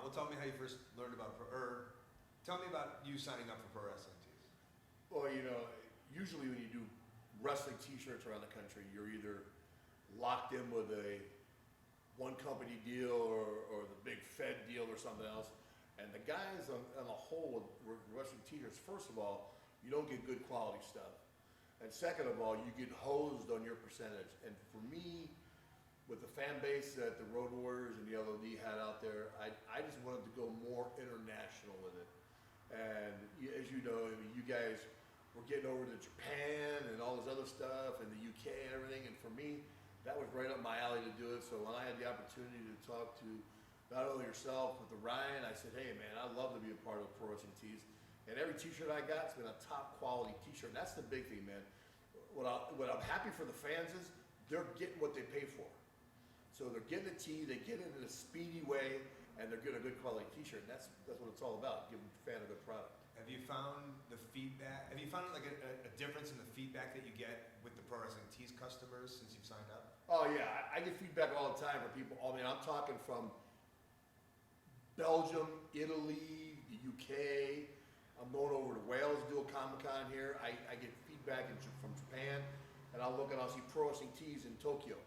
Well, tell me how you first learned about or tell me about you signing up for pro wrestling tees. Well, usually when you do wrestling T-shirts around the country, you're either locked in with a one company deal or the big Fed deal or something else. And the guys on the whole with wrestling T-shirts, first of all, you don't get good quality stuff. And second of all, you get hosed on your percentage. And for me, with the fan base that the Road Warriors and the LOD had out there, I just wanted to go more international with it. And as you know, I mean, you guys were getting over to Japan and all this other stuff and the UK and everything. And for me, that was right up my alley to do it. So when I had the opportunity to talk to not only yourself, but the Ryan, I said, hey man, I'd love to be a part of Pro Wrestling Tees. And every t-shirt I got has been a top quality t-shirt. And that's the big thing, man. What I'm happy for the fans is they're getting what they pay for. So they're getting a tee, they get it in a speedy way, and they're getting a good quality t-shirt. And that's what it's all about, giving the fan a good product. Have you found the feedback? Have you found like a difference in the feedback that you get with the Pro Wrestling Tees customers since you've signed up? Oh yeah, I get feedback all the time from people. I mean, I'm talking from Belgium, Italy, the UK. I'm going over to Wales to do a Comic-Con here. I get feedback from Japan, and I'll look and I'll see Pro Wrestling Tees in Tokyo.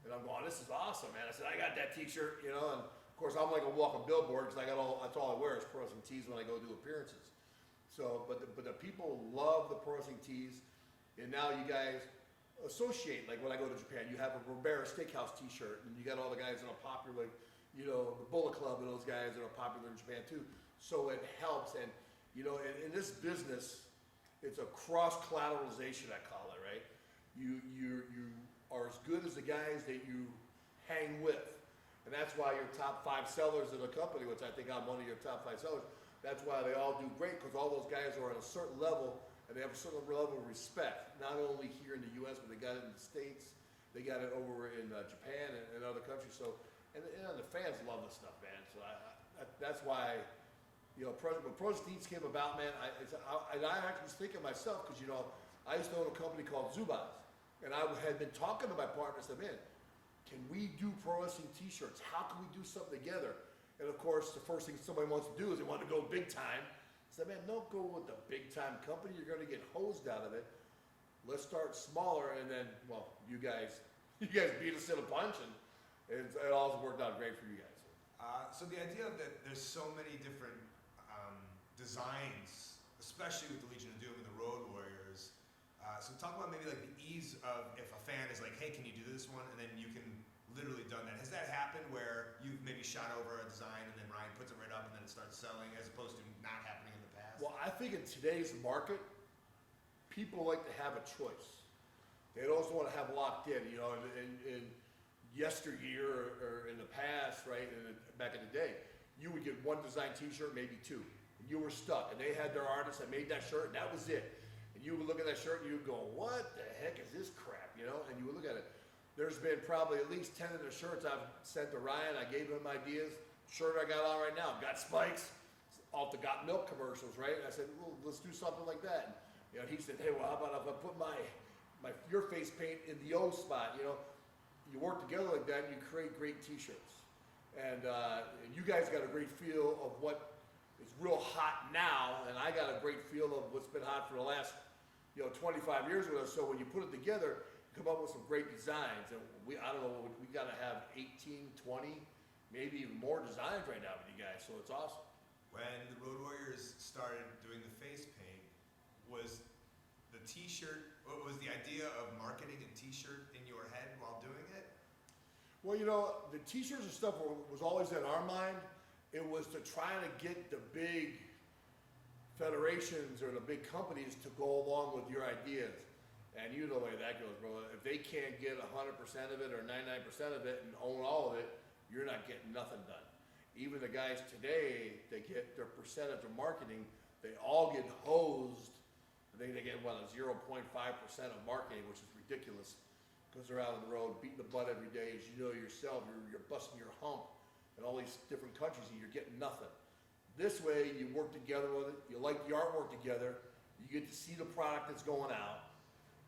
And I'm going, this is awesome, man. I said, I got that t-shirt, and of course I'm like a walking billboard because that's all I wear is Pro Wrestling Tees when I go do appearances. So, but the people love the Pro Wrestling Tees, and now you guys associate, like when I go to Japan, you have a Ribera Steakhouse t-shirt, and you got all the guys that are popular, like, the Bullet Club and those guys that are popular in Japan too. So it helps, and in this business, it's a cross-collateralization, I call it, right? You are as good as the guys that you hang with. And that's why your top 5 sellers in the company, which I think I'm one of your top 5 sellers, that's why they all do great, because all those guys are at a certain level, and they have a certain level of respect, not only here in the U.S., but they got it in the States, they got it over in Japan and other countries. So, and the fans love this stuff, man. So that's why, when Pro Tees came about, man, I actually was thinking myself, because I used to own a company called Zubaz, and I had been talking to my partner. I said, man, can we do pro wrestling t-shirts? How can we do something together? And of course, the first thing somebody wants to do is they want to go big time. I said, man, don't go with the big time company. You're going to get hosed out of it. Let's start smaller, and then, well, you guys beat us in a punch, and it all worked out great for you guys. So the idea that there's so many different designs, especially with the Legion of Doom and the Road Warriors. So talk about maybe like the ease of if a fan is like, hey, can you do this one? And then you can literally done that. Has that happened where you've maybe shot over a design and then Ryan puts it right up and then it starts selling, as opposed to not happening in the past? Well, I think in today's market, people like to have a choice. They don't want to have locked in, in yesteryear or in the past, right? Back in the day, you would get one design t-shirt, maybe 2. And you were stuck, and they had their artists that made that shirt, and that was it. And you would look at that shirt and you would go, what the heck is this crap, And you would look at it. There's been probably at least 10 of the shirts I've sent to Ryan. I gave him ideas. Shirt I got on right now, got spikes, off the Got Milk commercials, right? And I said, well, let's do something like that. And he said, hey, well, how about if I put your face paint in the O spot, You work together like that and you create great t-shirts. And you guys got a great feel of what is real hot now, and I got a great feel of what's been hot for the last 25 years with us. So when you put it together, you come up with some great designs. And I don't know, we got to have 18, 20, maybe even more designs right now with you guys. So it's awesome. When the Road Warriors started doing the face paint, was the t-shirt, what was the idea of marketing a t-shirt in your head while doing it? Well, the t-shirts and stuff was always in our mind. It was to try to get the big federations or the big companies to go along with your ideas. And you know the way that goes, bro. If they can't get 100% of it or 99% of it and own all of it, you're not getting nothing done. Even the guys today, they get their percentage of marketing, they all get hosed. I think they get, 0.5% of marketing, which is ridiculous, because they're out on the road beating the butt every day. As you know yourself, you're busting your hump in all these different countries and you're getting nothing. This way, you work together with it, you like the artwork together, you get to see the product that's going out,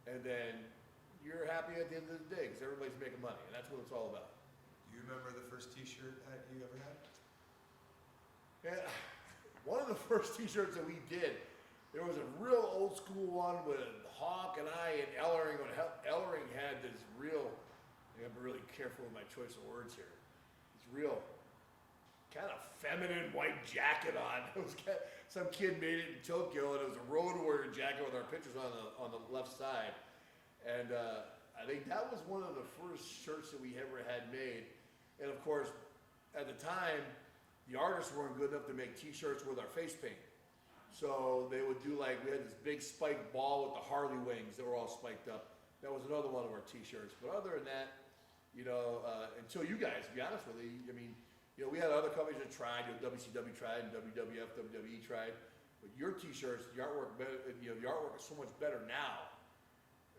and then you're happy at the end of the day because everybody's making money, and that's what it's all about. Do you remember the first t-shirt that you ever had? And one of the first T-shirts that we did, there was a real old school one with Hawk and I and Ellering. When Ellering had this real, I gotta be really careful with my choice of words here. This real kind of feminine white jacket on. It was some kid made it in Tokyo, and it was a road warrior jacket with our pictures on the left side. And I think that was one of the first shirts that we ever had made. And of course, at the time, the artists weren't good enough to make T-shirts with our face paint. So they would do like, we had this big spiked ball with the Harley wings that were all spiked up. That was another one of our T-shirts. But other than that, you know, until you guys, to be honest with you, I mean, you know, we had other companies that tried, you know, WCW tried, and WWF, WWE tried. But your T-shirts, the artwork, you know, the artwork is so much better now.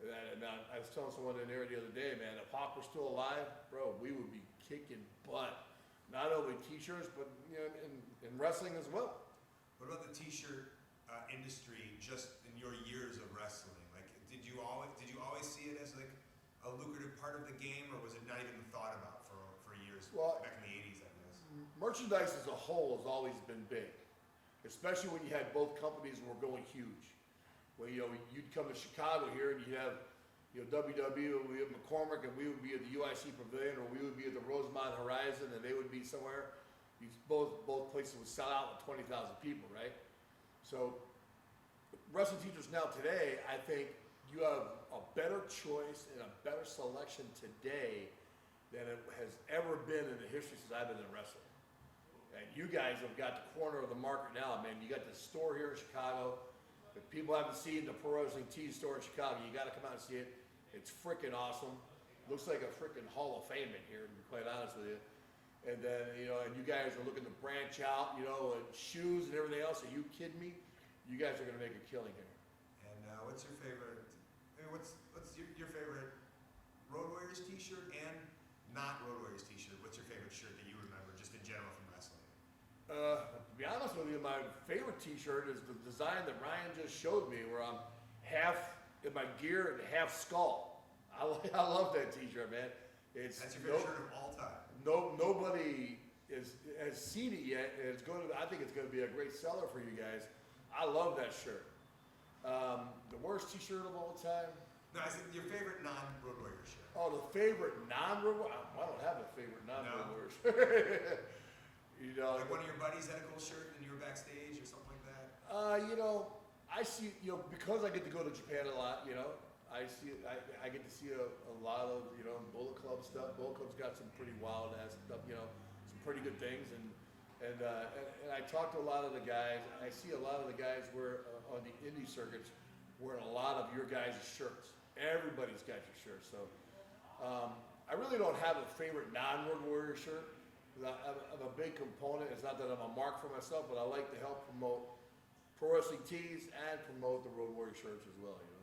And I was telling someone in there the other day, man, if Hawk were still alive, bro, we would be kicking butt. Not only T-shirts, but you know, in wrestling as well. What about the T-shirt industry just in your years of wrestling? Like, did you always see it as like a lucrative part of the game, or was it not even thought about for years back in the 80s, I guess? Merchandise as a whole has always been big, especially when you had both companies and were going huge. Well, you know, you'd come to Chicago here and you'd have, you know, WW, we have McCormick, and we would be at the UIC Pavilion, or we would be at the Rosemont Horizon, and they would be somewhere. Both places would sell out with 20,000 people, right? So, wrestling teachers now today, I think you have a better choice and a better selection today than it has ever been in the history since I've been in wrestling. And you guys have got the corner of the market now, man. You got the store here in Chicago. If people haven't seen the Pro Wrestling Tees store in Chicago, you got to come out and see it. It's freaking awesome. Looks like a freaking Hall of Fame in here, to be quite honest with you. And then, you know, and you guys are looking to branch out, you know, and shoes and everything else. Are you kidding me? You guys are going to make a killing here. And what's your favorite? I mean, what's your favorite Road Warriors T-shirt and not Road Warriors T-shirt? What's your favorite shirt that you remember, just in general from wrestling? To be honest with you, my favorite T-shirt is the design that Ryan just showed me, where I'm half in my gear and half skull. I love that T-shirt, man. That's your favorite shirt of all time. Nobody has seen it yet, and I think it's going to be a great seller for you guys. I love that shirt. The worst T-shirt of all time? No, I said your favorite non-Road Warrior shirt. Oh, the favorite non-Road Warrior? I don't have a favorite non-Road Warrior shirt. You know, like one of your buddies had a cool shirt and you were backstage or something like that? You know, I see, you know, because I get to go to Japan a lot, you know, I get to see a lot of, you know, Bullet Club stuff. Bullet Club's got some pretty wild ass stuff, you know, some pretty good things. And I talk to a lot of the guys. I see a lot of the guys on the indie circuits wearing a lot of your guys' shirts. Everybody's got your shirts. So I really don't have a favorite non-Road Warrior shirt. I'm a big component. It's not that I'm a mark for myself, but I like to help promote Pro Wrestling Tees and promote the Road Warrior shirts as well, you know.